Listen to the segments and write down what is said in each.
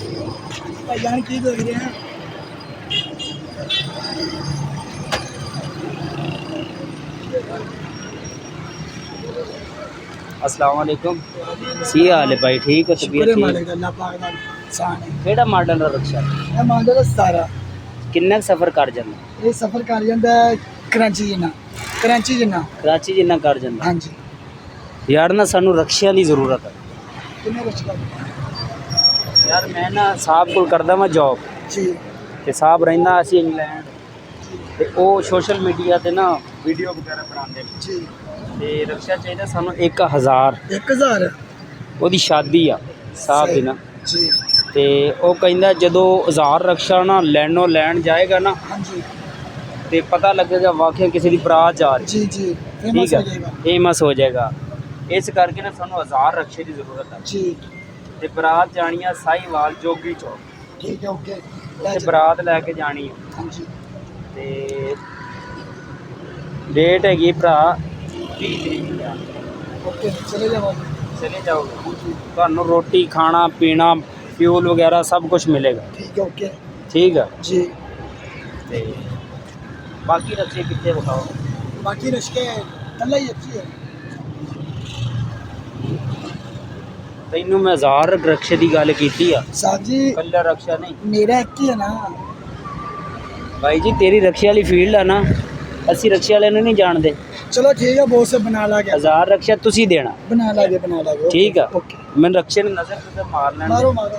भाईजान की देख रहे हैं? अस्सलाम वालेकुम। सी हाल है भाई, ठीक हो? तबीयत ठीक? ਕਿਹੜਾ माडल रक्षा ਇਹ ਮਾਡਲ 17 किन्ना सफर कर जांदा? ਇਹ ਸਫ਼ਰ ਕਰ ਜਾਂਦਾ ਕਰਾਚੀ ਜਿੰਨਾ कराची जिन्ना कर जांदा। ਹਾਂਜੀ यार ना सानू रक्षिया की जरूरत है ਕਿੰਨੇ ਰੁਪਏ यार। मैं ना साहब को करदा मैं जॉब ਜੀ ते साहब रहिंदा असी इंग्लैंड ते ओ सोशल मीडिया ते ना वीडियो वगैरह बनांदे ने ਜੀ ते रक्षा चाहिए सानू 1000 1000 ओदी शादी आ साहब दी ना ਜੀ ते ओ कहंदा जदों 1000 रक्षा ना लैनो लैन जाएगा ना ਹਾਂਜੀ ते पता लगेगा वाकई किसी की बरात जा रही। जी जी ठीक फेमस हो है, जाएगा फेमस हो जाएगा। इस करके ना सानू 1000 रक्षे की जरूरत है जी ते बरात जानी है साहीवाल जोगी चौक ठीक है ओके ते बरात लैके जानी है हाँ जी ते डेट हैगी भरा 20 तरीक ओके चले जाओ चले जाओगे तुहानू रोटी खाना पीना फ्यूल वगैरह सब कुछ मिलेगा। ठीक है ओके ठीक है जी ते बाकी रक्षे कितने बताओ? बाकी रश्के तल्ला ही अच्छी है तैनू मैं 1000 रक्षे की गल की साहब जी कल्ला रक्षा नहीं मेरा एक ही है ना भाई जी, तेरी रक्षे वाली फील्ड है ना, असी रक्षे वाले नहीं जानते। चलो ठीक है बहुत से बना लागे 1000 रक्षा तुसी देना। बना लागे ठीक है, ओके मैं रक्षे ने नजर से मार लेना, मारो मारो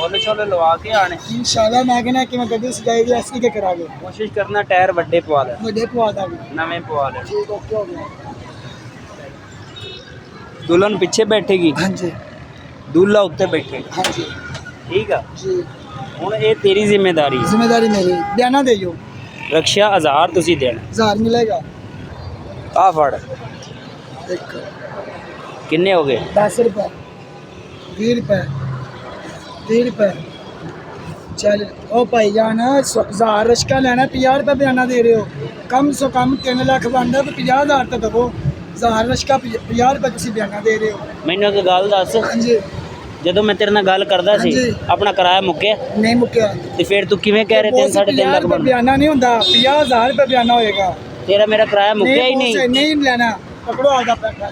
ओले छोले लवा के आने। इंशाल्लाह मैं कहना कि मैं गड्डी सजाएगी ऐसी के करा के कोशिश करना टायर बड़े पवा ले, बड़े पवा दांगे नवे पवा ले। ठीक ओके हो गया दुल्हन पीछे बैठेगी, हाँ जी दूल्हा उत्ते बैठेगा। हाँ जी ठीक है, जी हुण ये तेरी जिम्मेदारी है। जिम्मेदारी मेरी बयाना दे जो रक्षा 1000 तुसी देना। 1000 मिलेगा आ फड़ एक किन्ने हो गए? 10 रुपए 20 रुपए 30 रुपए चल ओ भाई जान 1000 रश्का लेना 50 रुपए बयाना दे रहे हो कम से कम 3 लाख बनता तो 50,000 तो दबो 1000 रश्का 50 रुपए तुसी बयाना दे रहे हो। मैनू एक गल दस, हाँ जी ਜਦੋਂ ਮੈਂ ਤੇਰੇ ਨਾਲ ਗੱਲ ਕਰਦਾ ਸੀ ਹਾਂਜੀ। ਆਪਣਾ ਕਿਰਾਇਆ ਮੁੱਕਿਆ नहीं मुक्या ਤੇ ਫਿਰ ਤੂੰ ਕਿਵੇਂ ਕਹਿ ਰਿਹਾ 3 3.5 ਲੱਖ ਬਣ? बयाना नहीं होता 50,000 रुपए बयाना होएगा ਤੇਰਾ ਮੇਰਾ ਕਿਰਾਇਆ ਮੁੱਕਿਆ ਹੀ ਨਹੀਂ। नहीं लेना पकड़ो आधा पैसा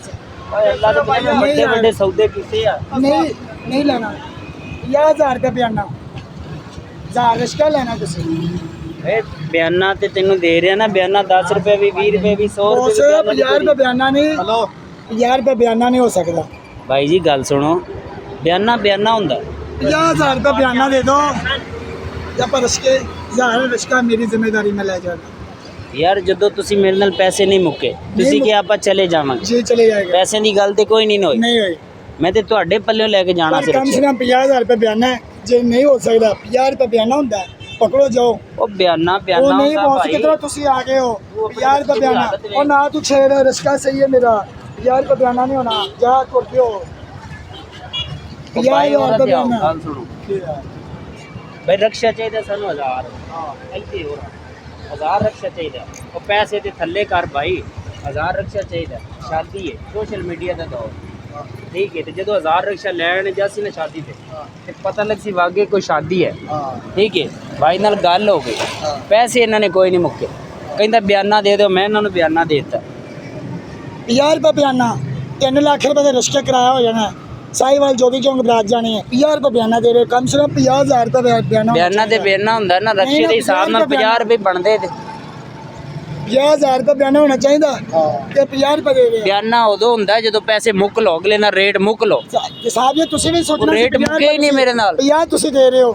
ਓਏ ਅੱਲਾ ਦੇ ਬਣੇ नहीं ਵੱਡੇ यार। ਵੱਡੇ ਸੌਦੇ ਕੀਤੇ ਆ। नहीं लेना 50,000 रुपए बयाना 1000 रश्का लेना तुसी ਏ ਬਿਆਨਾ ਤੇ ਤੈਨੂੰ ਦੇ ਰਿਹਾ ਨਾ, ਬਿਆਨਾ 10 ਰੁਪਏ ਵੀ 20 ਰੁਪਏ ਵੀ 100 उस ਰੁਪਏ ਵੀ 50 रुपए बयाना नहीं हेलो 50 रुपए बयाना नहीं हो सकता। ਭਾਈ ਜੀ ਗੱਲ ਸੁਣੋ, ਬਿਆਨਾ ਬਿਆਨਾ ਹੁੰਦਾ। 50,000 रुपए बयाना दे दो या पर रश्के 1000 रश्का मेरी जिम्मेदारी में ले जाना ਯਾਰ ਜਦੋਂ ਤੁਸੀਂ ਮੇਰੇ ਨਾਲ ਪੈਸੇ ਨਹੀਂ ਮੁੱਕੇ ਤੁਸੀਂ ਕਿ ਆਪਾਂ ਚਲੇ ਜਾਵਾਂਗੇ, जी चले जाएगा ਪੈਸੇ ਦੀ ਗੱਲ ਤੇ ਕੋਈ ਨਹੀਂ ਹੋਈ। नहीं होई ਮੈਂ ਤੇ ਤੁਹਾਡੇ ਪੱਲਿਓਂ ਲੈ ਕੇ ਜਾਣਾ पर कम से ਸਿਰਫ। कम 50,000 रुपए बयाना है जे नहीं हो सकता 50 रुपए बयाना होता है पकड़ो जाओ ਉਹ ਬਿਆਨਾ वो ਬਿਆਨਾ नहीं ਹੁੰਦਾ पहुंच ਭਾਈ। कितना तुसी आ गए हो वो अपने 50 रुपए बच्चे की बयाना आदत नहीं। और ना तू छेड़ रश्का सही है मेरा 50 रुपए बयाना नहीं होना जा तुरते हो ਉਹ 50,000 ਭਾਈ ਉਹਦਾ रुपए ਧਿਆਨ बयाना ਗੱਲ ਸੁਣੋ भाई, रक्षा चाहिए सानू 1000 ਇੱਥੇ ਹੋ ਰਹਾ 1000 रक्षा चाहिए। ਉਹ ਪੈਸੇ ਤੇ ਥੱਲੇ ਕਰ ਭਾਈ, 1000 रक्षा चाहिए। शादी है सोशल मीडिया ਦਾ ਦੌਰ, ठीक है। ਤੇ ਜਦੋਂ 1000 रक्षा ਲੈਣ ਜਾਸੀ ਨਾ ਸ਼ਾਦੀ ਤੇ ਪਤਾ ਲੱਗ ਸੀ ਵਾਗੇ ਕੋਈ ਸ਼ਾਦੀ ਹੈ। ठीक है, ਭਾਈ ਨਾਲ ਗੱਲ ਹੋ ਗਈ, ਪੈਸੇ ਇਹਨਾਂ ਨੇ ਕੋਈ ਨਹੀਂ ਮੁੱਕੇ। ਕਹਿੰਦਾ ਬਿਆਨਾ ਦੇ ਦਿਓ, ਮੈਂ ਇਹਨਾਂ ਨੂੰ ਬਿਆਨਾ ਦੇ ਦਿੱਤਾ। 50 रुपए बयाना 3 लाख रुपए का रश्का किराया हो जाना साहिवाल जोगी चौक बरात जानी है 50 रुपए बयाना दे रहे हो कम से कम 50,000 रुपए बयाना ਬਿਆਨਾ ਤੇ ਬਿਆਨਾ ਹੁੰਦਾ ਨਾ, ਰਕਸ਼ੇ ਦੇ ਹਿਸਾਬ ਨਾਲ 50 ਰੁਪਏ ਬਣਦੇ ਤੇ 50,000 रुपए बयाना होना चाहिए कि 50 रुपए दे रहे हो ਬਿਆਨਾ ਉਦੋਂ ਹੁੰਦਾ ਜਦੋਂ ਪੈਸੇ ਮੁੱਕ ਲਓ, ਅਗਲੇ ਨਾਲ ਰੇਟ ਮੁੱਕ ਲਓ। साहब ये तुसी भी ਉਹ सोचना ਰੇਟ ਮੁੱਕੇ ਹੀ ਨਹੀਂ ਮੇਰੇ ਨਾਲ। 50 तुसी दे रहे हो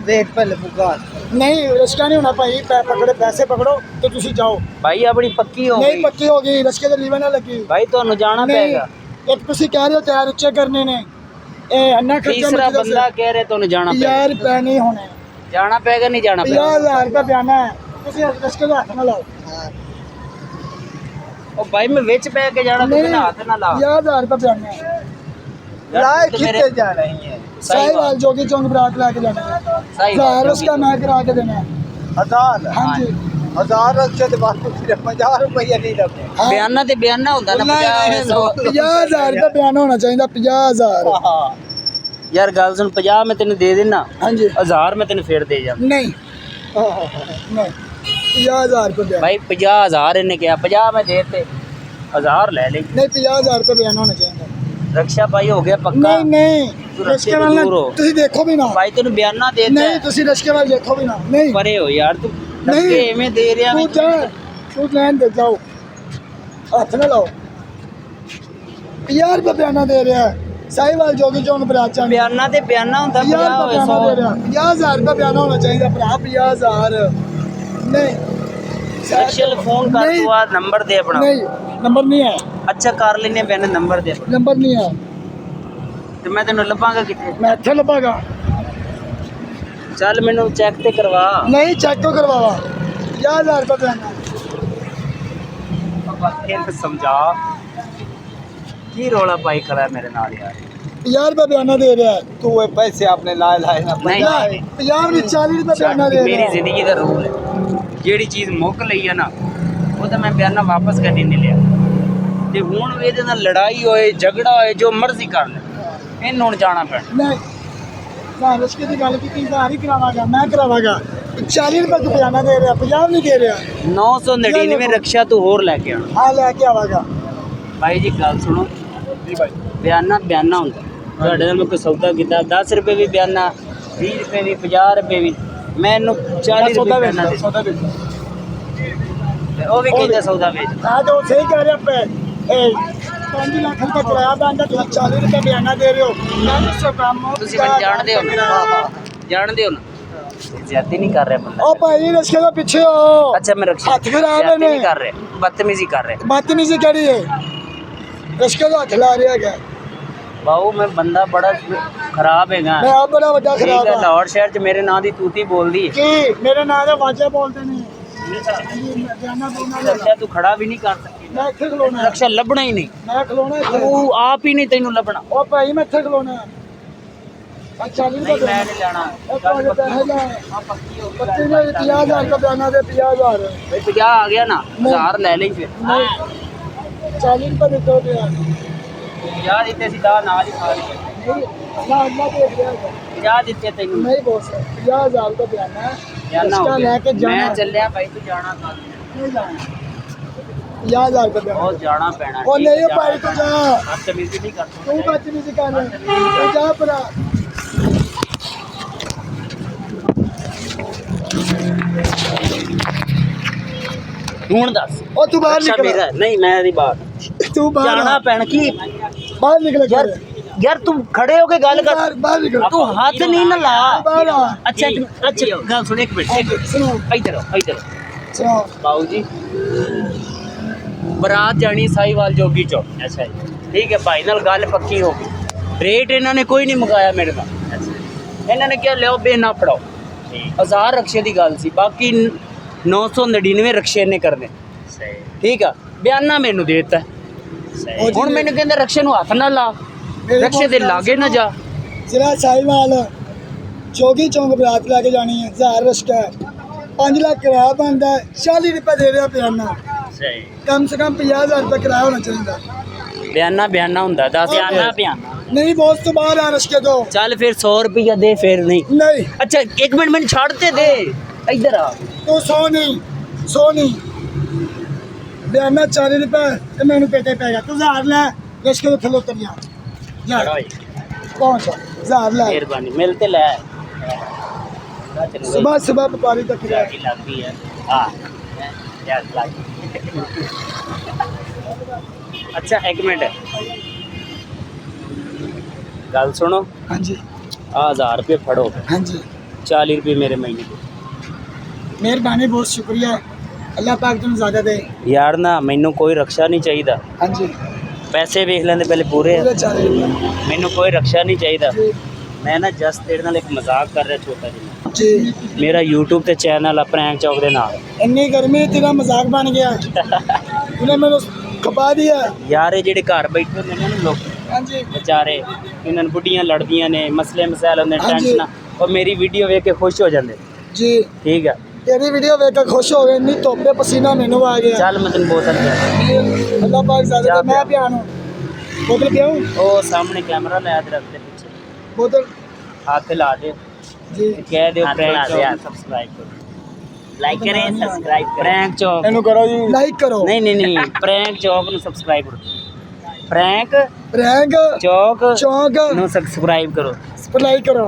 वेट पहले पुकार नहीं रश्का नहीं होना भाई पकड़े पैसे पकड़ो तो तुसी जाओ ਭਾਈ ਆਪਣੀ ਪੱਕੀ ਹੋ नहीं ਗਈ पक्की होगी रश्के तो लीवर ना लगी ਭਾਈ, ਤੁਹਾਨੂੰ ਜਾਣਾ नहीं ਪਏਗਾ। एक तुसी कह रहे हो टायर उच्चे करने ने ए अन्ना खर्चा ਤੀਸਰਾ ਬੰਦਾ ਕਹਿ ਰਿਹਾ ਤੁਹਾਨੂੰ ਜਾਣਾ 50 ਪਏਗਾ। रुपए नहीं होने ਜਾਣਾ ਪਏਗਾ ਨਹੀਂ ਜਾਣਾ ਪਏਗਾ? 50,000 रुपए बयाना है तुसी रश्के का हाथ ना लाओ ਉਹ ਭਾਈ ਮੈਂ ਵਿੱਚ ਪੈ ਕੇ ਜਾਣਾ, ਤੂੰ ਕਹਿੰਦਾ ਹੱਥ ਨਾ ਲਾ। 50,000 रुपए बयाना है लाए कितने जा रही है? साहिवाल जोगी चौक बरात ला के जाना है साहिवाल 1000 उसका मैं करा के देना है 1000 हाँ जी 1000 रखे तो बात सिर्फ 50 रुपये नहीं लगते हाँ। ਬਿਆਨਾ ਤੇ ਬਿਆਨਾ ਹੁੰਦਾ ਨਾ, 50 100। 50,000 रुपए बयाना होना चाहिए 50,000 हाँ यार गल सुन 50 मैं तेन दे देना, हाँ जी 1000 मैं तेन फिर दे जा। नहीं नहीं 50,000 रुपये भाई 50,000 इन्हें क्या 50 मैं देते 1000 ले ले। नहीं 50,000 रुपये बयान होना चाहिए। रक्षा भाई हो गया पक्का। नहीं नहीं तू रश्के रस्ते वाल तो दूर हो। तुसी देखो भी ना भाई तेन बयाना देता नहीं तुसी रश्के वाल देखो भी ना नहीं परे हो यार तू नहीं। धक्के एवें दे रहा तू जा तू लैन दे जाओ हाथ ना लाओ 50 रुपये बयाना दे रहा है साहिवाल जोगी चौक बराचा बयाना ते बयाना होंदा 50 होए 100। 50,000 रुपये बयाना होना चाहिए भरा 50,000 नहीं चल फोन कर नहीं। तू आ नंबर दे अपना। नहीं नंबर नहीं है अच्छा कर लेने मैंने नंबर दे अपना। नंबर नहीं है ते मैं तेन लभांगा किथे। मैं इत्थे लभागा चल मैनू चेक ते करवा। नहीं चेक तो करवावा 50,000 रुपये बयाना फिर समझा की रौला पाई खड़ा है मेरे नाल यार। 50 रुपये बयाना दे रहा है तू ये पैसे आपने लाए लाए ना नहीं। 50 नहीं 40 रुपये बयाना दे रहा मेरी है जिंदगी का रूल है ਜਿਹੜੀ ਚੀਜ਼ ਮੁੱਕ ਲਈ ਹੈ ਨਾ ਉਹ ਤਾਂ ਮੈਂ ਬਿਆਨਾ ਵਾਪਸ ਕਦੀ ਨਹੀਂ ਲਿਆ ਤੇ ਹੁਣ ਇਹਦੇ ਨਾਲ ਲੜਾਈ ਹੋਏ ਝਗੜਾ ਹੋਏ ਜੋ ਮਰਜ਼ੀ ਕਰ ਲੈ ਇਹਨੂੰ ਹੁਣ ਜਾਣਾ ਪੈਣਾ। नहीं मैं रश्के की गल की 30,000 ही करावागा मैं करावागा 40 रुपये तू बयाना दे रहा 50 नहीं दे रहा 999 ਰਕਸ਼ਾ ਤੂੰ ਹੋਰ ਲੈ ਕੇ ਆਣਾ। हाँ लैके आवागा ਭਾਈ ਜੀ ਗੱਲ ਸੁਣੋ जी भाई ਬਿਆਨਾ ਬਿਆਨਾ ਹੁੰਦਾ ਤੁਹਾਡੇ ਨਾਲ ਮੈਂ ਕੋਈ ਸੌਦਾ ਕੀਤਾ 10 ਰੁਪਏ ਵੀ ਬਿਆਨਾ 20 ਰੁਪਏ ਵੀ 50 ਰੁਪਏ ਵੀ ਮੈਨੂੰ 40 ਰੁਪਏ ਬਿਆਨਾ ਦੇ सौदा बेच ਤੇ ਉਹ ਵੀ ਕਹਿੰਦਾ ਸੌਦਾ ਵੇਚ। हाँ तो सही कह रहे पे 5 लाख रुपये किराया बैंड तुम 40 रुपये बयाना दे रहे हो मैं सो काम ਤੁਸੀਂ ਮੈਨੂੰ ਜਾਣਦੇ ਹੋ ਨਾ ਜਾਣਦੇ ਹੋ ਨਾ ਜ਼ਿਆਦਤੀ ਨਹੀਂ ਕਰ ਰਿਹਾ ਬੰਦਾ। ओ भाई रश्के के पीछे हो अच्छा मैं रक्षा हाथ खराब है ज्यादती नहीं ने कर रहे बदतमीजी कर रहे। बदतमीजी करी है रश्के का हाथ ला रहा है ਬਾਊ ਮੈਂ ਬੰਦਾ ਬੜਾ ਖਰਾਬ ਹੈਗਾ। मैं आप बड़ा बड़ा ਠੀਕ खराब ਹੈ हाँ ਲਾਹੌਰ ਸ਼ਹਿਰ ਚ ਮੇਰੇ ਨਾਂ ਦੀ ਤੂਤੀ ਬੋਲਦੀ ਹੈ। की मेरे नाम से वाजे बोलते नहीं बयाना देना ਰਕਸ਼ਾ ਤੂੰ ਖੜਾ ਵੀ ਨਹੀਂ ਕਰ ਸਕਦੀ। मैं इत्थे खलोना है ਰਕਸ਼ਾ ਲੱਭਣਾ ਹੀ ਨਹੀਂ मैं खलोना है ਤੂੰ ਆਪ ਹੀ ਨਹੀਂ ਤੈਨੂੰ ਲੱਭਣਾ। ओ भाई मैं इत्थे खलोना है 40 ਨਹੀਂ रुपये ਮੈਂ ਨਹੀਂ ਜਾਣਾ। पैसे ला ਆ ਪੱਕੀ ਹੋ ਗਈ। बच्चे ने 50,000 का बयाना दे 50,000 ਬਈ 50 ਆ ਗਿਆ ਨਾ 1000 ਲੈ ਲਈ ਫਿਰ। नहीं 40 रुपये देते हो यार 50 ਦਿੱਤੇ ਸੀ ਦਾ ਨਾਲ ਹੀ ਖਾ ਲਈ। नहीं ना अल्लाह देख रहा है 50 ਦਿੱਤੇ ਤੈਨੂੰ नहीं बोल सकते 50,000 का बयाना है ਜਾਣਾ ਹੋ इसका ਗਿਆ। लेके जाना ਮੈਂ है। ਚੱਲਿਆ ਭਾਈ ਤੂੰ ਜਾਣਾ ਕੱਲ। नहीं जाना 50,000 का बयाना ਬਹੁਤ ਜਾਣਾ ਪੈਣਾ। ओ ठीक है, नहीं जा। भाई तू जा बदतमीजी नहीं कर तू बदतमीजी कर तू जा परा ਹੁਣ ਦੱਸ ओ तू बाहर ਰਕਸ਼ਾ निकल ਮੇਰਾ ਨਹੀਂ ਮੈਂ ਦੀ ਬਾਤ तू बाहर ਜਾਣਾ ਪੈਣਾ ਕੀ बाहर निकल ਯਾਰ ਯਾਰ ਤੂੰ ਖੜੇ ਹੋ ਕੇ ਗੱਲ ਕਰ। बाहर निकल ਤੂੰ ਹੱਥ ਨਹੀਂ ਨਾ ਲਾ। बाहर आ ਅੱਛਾ ਅੱਛਾ ਗੱਲ ਸੁਣ ਇੱਕ ਮਿੰਟ सुनो ਇੱਧਰ ਇੱਧਰ सुनो ਬਾਊ ਜੀ ਬਰਾਤ ਜਾਣੀ ਸਾਈਵਾਲ ਜੋਗੀ ਚੌਕ। ਅੱਛਾ ਜੀ ਠੀਕ ਹੈ ਭਾਈ ਨਾਲ ਗੱਲ ਪੱਕੀ ਹੋ ਗਈ। ਰੇਟ ਇਹਨਾਂ ਨੇ ਕੋਈ ਨਹੀਂ ਮੰਗਾਇਆ ਮੇਰੇ ਨਾਲ। ਇਹਨਾਂ ਨੇ ਕਿਹਾ ਲਿਓ ਬੇ ਨਾ ਫੜਾਓ 1000 ਰਕਸ਼ੇ ਦੀ ਗੱਲ ਸੀ ਬਾਕੀ 999 ਰਕਸ਼ੇ ਨੇ ਕਰਨੇ। ਠੀਕ ਆ ਬਿਆਨਾ ਮੈਨੂੰ ਦੇ ਦਿੱਤਾ। ਹੁਣ ਮੈਨੂੰ ਕਹਿੰਦੇ ਰਕਸ਼ੇ ਨੂੰ ਹੱਥ ਨਾ ਲਾ ਰਕਸ਼ੇ ਦੇ ਲਾਗੇ ਨਾ ਜਾ। जिला साहिवाल चौकी चौक बरात लैके जानी है 1000 रश्का है 5 लाख किराया बनता है 40 रुपये दे रहा बयाना कम से कम 50,000 रुपये किराया होना चाहिए ਬਿਆਨਾ ਬਿਆਨਾ ਹੁੰਦਾ ਦੱਸ ਬਿਆਨਾ ਬਿਆਨਾ नहीं बहुत तो बाहर आ रश्के तो ਚੱਲ ਫਿਰ 100 ਰੁਪਇਆ ਦੇ ਫਿਰ ਨਹੀਂ। नहीं ਅੱਛਾ ਇੱਕ ਮਿੰਟ ਮੈਨੂੰ ਛੱਡ ਤੇ ਦੇ ਇੱਧਰ ਆ। तो 100 नहीं बयाना 40 रुपये तो मैंने पेटे पेगा तू 1000 लै रश्के तो थले उतर जा जा कौन सा 1000 लै ਮਿਹਰਬਾਨੀ ਮਿਲ ਤੇ ਲੈ सुबह सुबह व्यापारी तक किराया ਕੀ ਲੱਗਦੀ ਹੈ ਹਾਂ ਯਾਰ ਲੱਗ ਅੱਛਾ ਇੱਕ ਮਿੰਟ ਗੱਲ ਸੁਣੋ हाँ जी ਆ 1000 ਰੁਪਏ ਫੜੋ हाँ जी 40 ਰੁਪਏ ਮੇਰੇ ਮਹੀਨੇ ਦੇ। मेहरबानी बहुत शुक्रिया अल्लाह पाक तुम ज़्यादा दे ਯਾਰ ਨਾ ਮੈਨੂੰ ਕੋਈ ਰਕਸ਼ਾ ਨਹੀਂ ਚਾਹੀਦਾ। हाँ जी ਪੈਸੇ ਵੇਖ ਲੈਂਦੇ ਪਹਿਲੇ ਪੂਰੇ पूरे 40 रुपये ਮੈਨੂੰ ਕੋਈ ਰਕਸ਼ਾ ਨਹੀਂ ਚਾਹੀਦਾ। जी ਮੈਂ ਨਾ ਜਸਟ ਤੇਰੇ ਨਾਲ ਇੱਕ ਮਜ਼ਾਕ ਕਰ ਰਿਹਾ ਛੋਟਾ ਜਿਹਾ। जी ਮੇਰਾ YouTube ਤੇ ਚੈਨਲ ਆ ਪ੍ਰੈਂਕ ਚੌਕ ਦੇ ਨਾਲ। इन्नी गर्मी तेरा मजाक बन गया तूने मैंने खपा दिया ਯਾਰ ਇਹ ਜਿਹੜੇ ਘਰ ਬੈਠੇ ਹੁੰਦੇ ਨੇ ਨਾ ਲੋਕ हाँ जी ਵਿਚਾਰੇ ਇਹਨਾਂ ਨੂੰ ਬੁੱਢੀਆਂ ਲੜਦੀਆਂ ਨੇ ਮਸਲੇ ਮਸਾਇਲ ਹੁੰਦੇ ਹਾਂਜੀ। ਟੈਨਸ਼ਨਾਂ ਉਹ ਮੇਰੀ ਵੀਡੀਓ ਵੇਖ ਕੇ ਖੁਸ਼ ਹੋ ਜਾਂਦੇ। जी ਠੀਕ ਆ तेरी वीडियो देख कर खुश हो गए इन्नी धोपे पसीना मैनू आ गया ਚੱਲ ਮੈਂ ਤੈਨੂੰ ਬੋਤਲ ਪਿਆ अल्लाह पाक ज़्यादा जा दे मैं पिया। पिया बोतल पियाऊं ਉਹ ਸਾਹਮਣੇ ਕੈਮਰਾ ਲਾਇਆ ਤੇ ਰੱਖਦੇ ਪਿੱਛੇ बोतल हाथ ला दे जी कह दो हाथ प्रैंक ला दे यार, चौक सब्सक्राइब करो, लाइक करें, सब्सक्राइब करें। प्रैंक चौक ਇਹਨੂੰ ਕਰੋ ਜੀ लाइक करो नहीं नहीं नहीं प्रैंक चौक नु सब्सक्राइब करो प्रैंक प्रैंक चौक चौक नु सब्सक्राइब करो लाइक करो